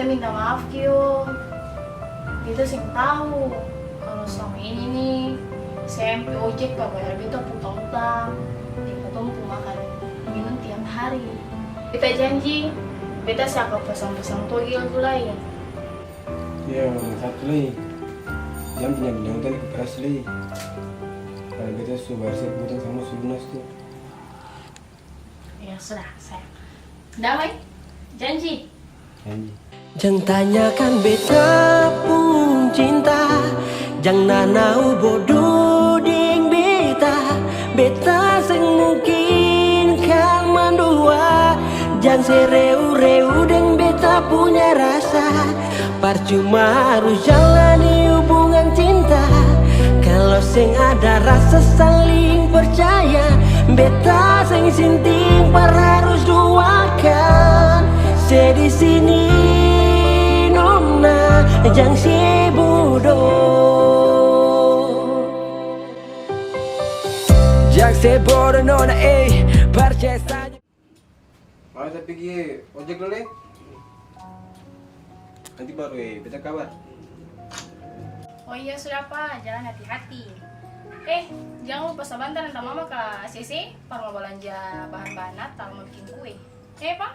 minta maaf Kyo. Beta sing tahu kalau selama ini nih SMP ojek gak bayar beta utang-utang. Beta tumpuk makan minum tiap hari. Beta janji, beta siapa pesan-pesan togel tuh lain. Iya, satu lagi. Jangan bilang tadi keras lagi. Karena beta sudah bayar hutang sama lunas tuh. Ya sudah, sayang. Damai? Janji? Janji. Jangan tanyakan beta pun cinta, jangan nanau bodoh ding beta. Beta sing mungkin kan mendua, jangan sereu-reu deng beta punya rasa. Percuma harus jalani hubungan cinta kalau sing ada rasa saling percaya. Beta sing sinting par harus doakan. Sedih sini nona jangan si bodoh. Jangan si bodoh nona percaya saja. Mau saya pergi ojek dulu deh. Nanti baru beta kabar. Oh iya sudah Pak, jalan hati-hati. Jangan lupa sebentar nanti mama ke CC, mau belanja bahan-bahan Natal mau bikin kue. Pak?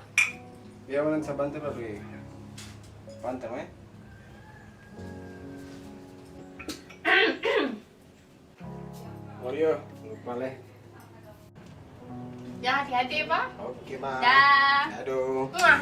Ya nanti sebentar baru pantang Mario, lupa leh. Jangan hati-hati ya Pak. Oke, Ma. Dah. Aduh. Mwah.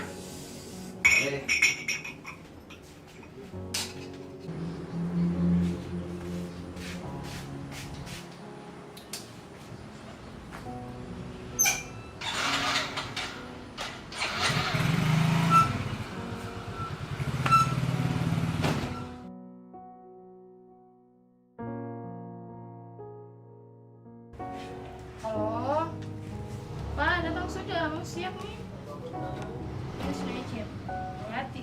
Halo, Pak, datang sudah, mau siap nih. Ya sudah siap, hati.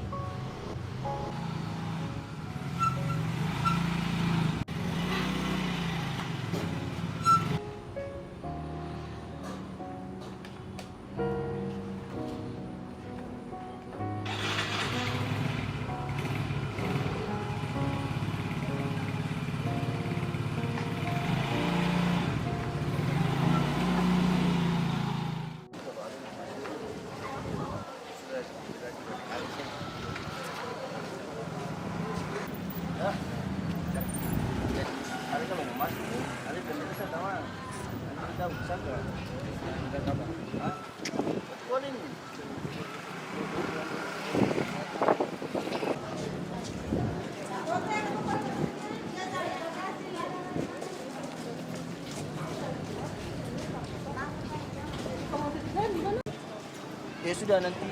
Ya sudah nanti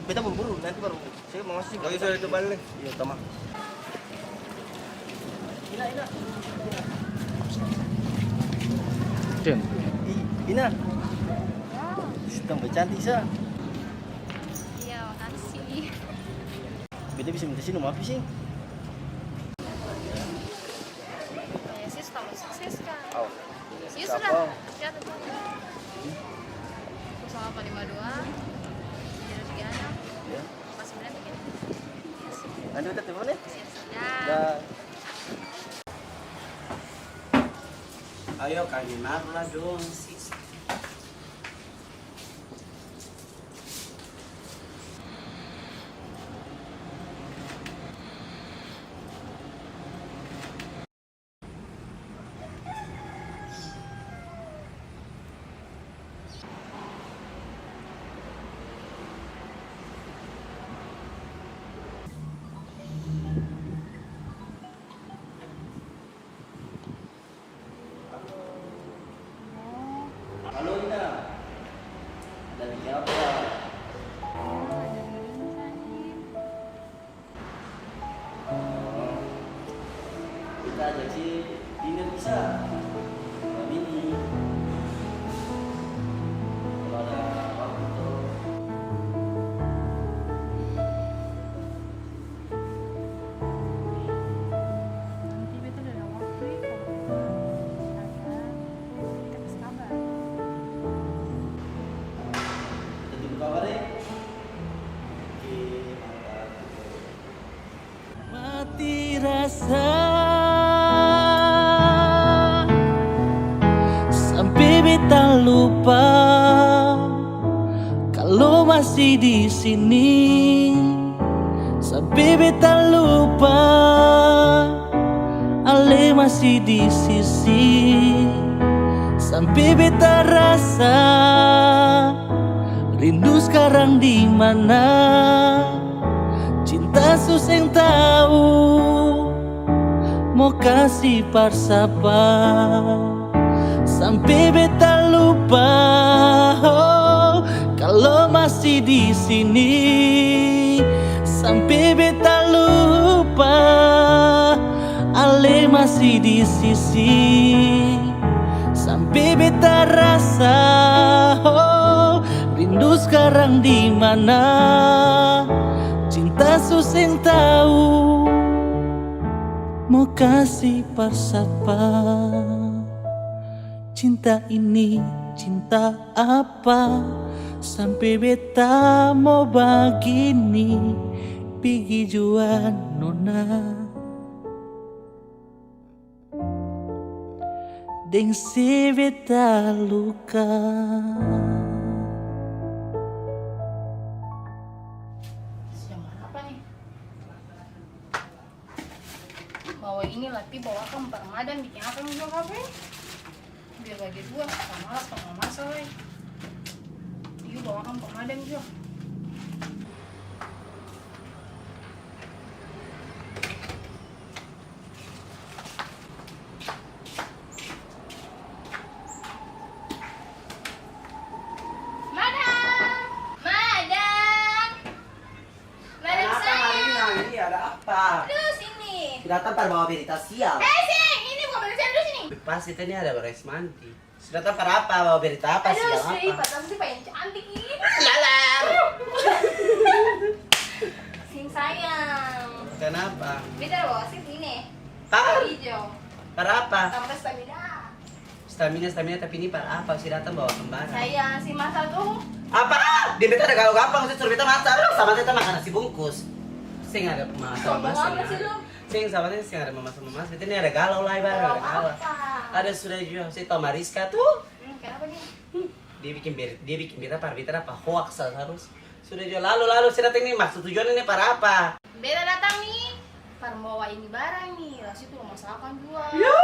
beta buru-buru nanti baru saya mau ngasih. Oh iya, sudah itu balik. Iya, tamam. Ina. Jen. Ina. Tambah cantik sah. Iya, makasih. Beta bisa minta sih nomor apa sih? Ya sih, sudah sukses kan. Oh. Ya Siapa? sudah, siap itu. 0852 03 Ya. 49 Nanti beta telepon ya. Siap. Dah. Ayo Kak lah dong. Halo Ina. Dari siapa? Kita ajak si dinner bisa. Malam ini. Kalau ada waktu tuh. Nanti beta udah ada waktu ya, kalau kita kasih kabar. Kita tunggu kabar ya. Oke, mantap. beta lupa kalau masih di sini. Sampai beta lupa Ale masih di sisi. Sampai beta rasa rindu sekarang di mana. Cinta susah yang tahu mau kasih parsapa. Sampai beta lupa kalau masih di sini. Sampai beta lupa Ale masih di sisi. Sampai beta rasa rindu sekarang di mana. Cinta susah yang tahu mau kasih parsapa. Cinta ini cinta apa sampai beta mau begini. Pergi jua nona deng si beta luka. Siang apa nih? Bawa ini Lati bawa ke Ramadan bikin apa yang kafe? Biar bagi dua, tak malas tak masalah. Dia bawa ke Ramadan juga. Datang para bawa berita sial. Sing, ini bukan berita dulu sini. Pas itu ini ada beres mandi. Sudah datang para apa? Bawa berita apa sial apa? Padahal sih pengen cantik ini. Lalar. Sing sayang. Kenapa? Beda bawa sih ini. Para? Hijau. Para apa? Tambah stamina. Stamina tapi ini para apa? Si datang bawa kembaran. Sayang, si Masa tuh. Apa? Di beta ada galau gampang sih suruh beta masak. Sama beta makan nasi bungkus. Sing ada masak Ngomong apa sih lu? Sing sama dia sing ada memasak. Beta ini ada galau lah ibarat ada galau. Apa? Ada sudah juga si Tomariska tuh. Kenapa nih? Dia bikin beta para beta apa hoax harus. Sudah juga lalu saya datang ini maksud tujuan ini para apa? Beta datang nih. Para bawa ini barang nih. Lah situ mau masakan jual. Yo!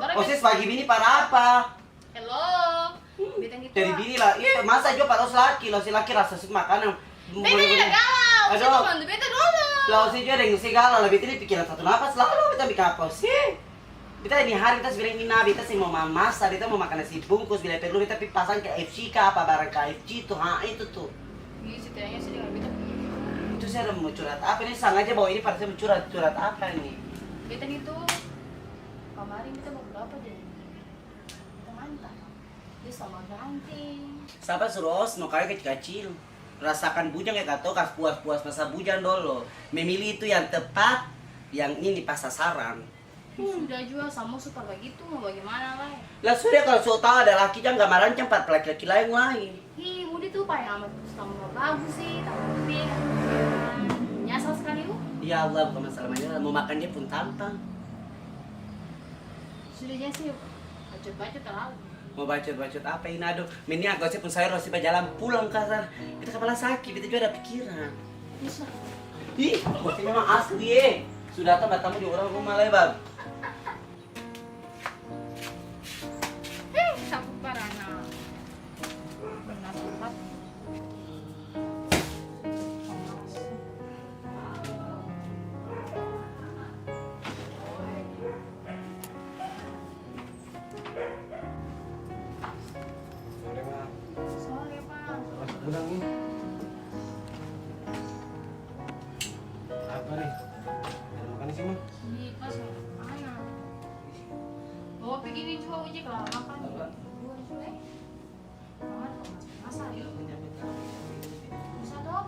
Barang Osis pagi bini para apa? Hello. Beta gitu. Dari bini lah, itu masa juga para laki, lo si laki rasa suka makanan. Beta ini udah galau. Aduh. Situ bantu beta dulu. Lo si juga dengan segala, lebih ini pikiran satu napas selalu kita bikin apa sih? Kita ini hari kita sebenarnya ini nabi kita sih mau masak, kita mau makan nasi bungkus bila perlu kita pasang ke FC apa barang KFC tuh, itu tuh. Iya sih tanya sih dengan beta. Itu saya udah mau curhat apa ini sengaja bawa ini pada saya mau curhat apa ini? Beta itu kemarin kita mau berapa deh? Kita mantap. Dia sama ganting. Siapa suruh os no kayak kecil-kecil. Rasakan bujang ya kata kas puas-puas masa bujang dulu. Memilih itu yang tepat, yang ini pas sasaran. Sudah juga sama super begitu mau bagaimana lah. Lah sudah kalau so tahu ada laki jangan gambaran cepat laki-laki lain. Hi, Budi tuh paling amat tambah bagus sih, tambah lebih. Nyasar sekali lu. Ya Allah bukan masalahnya mau makan dia pun tampang. Sudah jadi sih, bacot-bacot terlalu. Mau bacot-bacot apa ini aduh. Ini aku sih pun saya harus berjalan pulang kasar. Kita kepala sakit, kita juga ada pikiran. Bisa. Ih, bosnya memang asli ya. Sudah tahu tamu di orang rumah lebar. Sapu parana. Benar tempat. Sorry, Pak. Masuk gudang nih. Apa nih? Ada makan di sini? Di pas mana? Bawa begini juga ojek lah makan. Dua juga. Makan masak. Bisa dong.